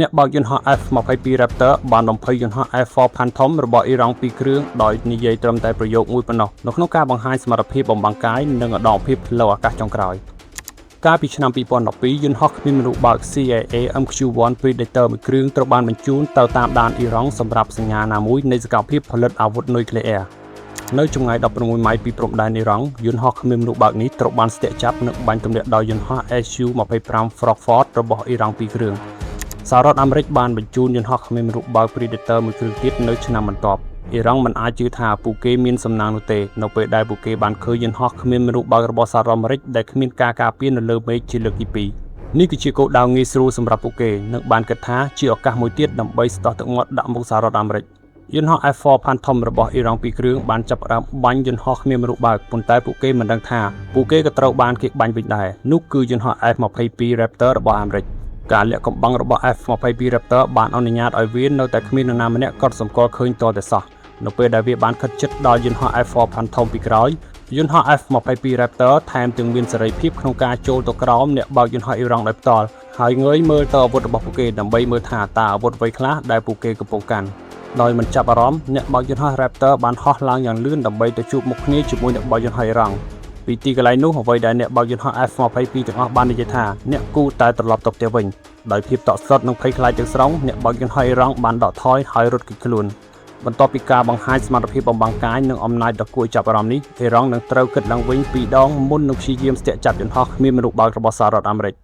អ្នកបើកយន្តហោះ F-22 Raptor បានបំភ័យយន្តហោះ F4 Phantom របស់អ៊ីរ៉ង់ពីរគ្រឿងដោយនិយាយត្រឹមតែប្រយោគមួយប៉ុណ្ណោះនៅក្នុងការបង្ហាញសមត្ថភាពបំបាំងកាយនិងឧត្តមភាពផ្លូវអាកាសចុងក្រោយកាលពីឆ្នាំ2012យន្តហោះគ្មានមនុស្សបើក CIA MQ-1 Predator មួយគ្រឿងត្រូវបានបញ្ជូនទៅតាមដានអ៊ីរ៉ង់សម្រាប់សញ្ញាណាមួយនៃសកម្មភាពផលិតអាវុធនុយក្លេអ៊ែរនៅចម្ងាយ16ម៉ៃពីព្រំដែនអ៊ីរ៉ង់យន្តហោះគ្មានមនុស្សបើកនេះត្រូវបានស្ទាក់ចាប់និងបាញ់ទម្លាក់ដោយយន្តហោះ Su-25 Frankfurt របស់អ៊ីរ៉ង់ពីរគ្រឿងសហរដ្ឋអាមេរិកបានបញ្ជូនយន្តហោះគ្មានមនុស្សបើក Predator មួយគ្រឿងទៀតនៅឆ្នាំបន្ទាប់អ៊ីរ៉ង់មិនអាចជឿថាពួកគេមានសំណាងនោះទេនៅពេលដែលពួកគេបានឃើញយន្តហោះគ្មានមនុស្សបើករបស់សហរដ្ឋអាមេរិកដែលគ្មានការការពារនៅលើមេឃជាលើកទី2នេះគឺជាគោលដៅងាយស្រួលសម្រាប់ពួកគេនិងបានគិតថាជាឱកាសមួយទៀតដើម្បីស្ដោះទឹកមាត់ដាក់មុខសហរដ្ឋអាមេរិកយន្តហោះ F4 Phantom របស់អ៊ីរ៉ង់ពីរគ្រឿងបានចាប់ផ្ដើមបាញ់យន្តហោះគ្មានមនុស្សបើកប៉ុន្តែពួកគេមិនដឹងថាពួកគេក៏ត្រូវបានគេបាញ់វិញដែរនោះគឺយន្តហោះ F-22 Raptor របស់អាមេរិកការលាក់កំបាំងរបស់ F-22 Raptor បានអនុញ្ញាតឲ្យវានៅតែគ្មាននរណាម្នាក់កត់សម្គាល់ឃើញតតែសោះនៅពេលដែលវាបានខិតជិតដល់យន្តហោះ F4 Phantom ពីក្រោយយន្តហោះ F-22 Raptor ថែមទាំងមានសេរីភាពក្នុងការចូលទៅក្រោមអ្នកបើកយន្តហោះអ៊ីរ៉ង់ដោយផ្ទាល់ហើយងើយមើលទៅអាវុធរបស់ពួកគេដើម្បីមើលថាតើអាវុធអ្វីខ្លះដែលពួកគេកំពុងកាន់ដោយមិនចាប់អារម្មណ៍អ្នកបើកយន្តហោះ Raptor បានហោះឡើងយ៉ាងលឿនដើម្បីទៅជួបមុខគ្នាជាមួយអ្នកបើកយន្តហោះអ៊ីរ៉ង់ពីទីកន្លែងនោះអ្វីដែលអ្នកបើកយន្តហោះ F-22 ទាំងអស់បាននិយាយថាអ្នកគូតែត្រឡប់ទៅផ្ទះវិញដោយភាពតក់ស្លុតនិងភ័យខ្លាចទាំងស្រុងអ្នកបើកយន្តហោះអ៊ីរ៉ង់បានដកថយហើយរត់គេចខ្លួនបន្ទាប់ពីការបង្ហាញសមត្ថភាពបំបាំងកាយនិងអំណាចដ៏គួរចាប់អារម្មណ៍នេះអ៊ីរ៉ង់នឹងត្រូវគិតឡើងវិញពីរដងមុននឹងព្យាយាមស្ទាក់ចាប់យន្តហោះគ្មានមនុស្សបើករបស់សហរដ្ឋអាមេរិក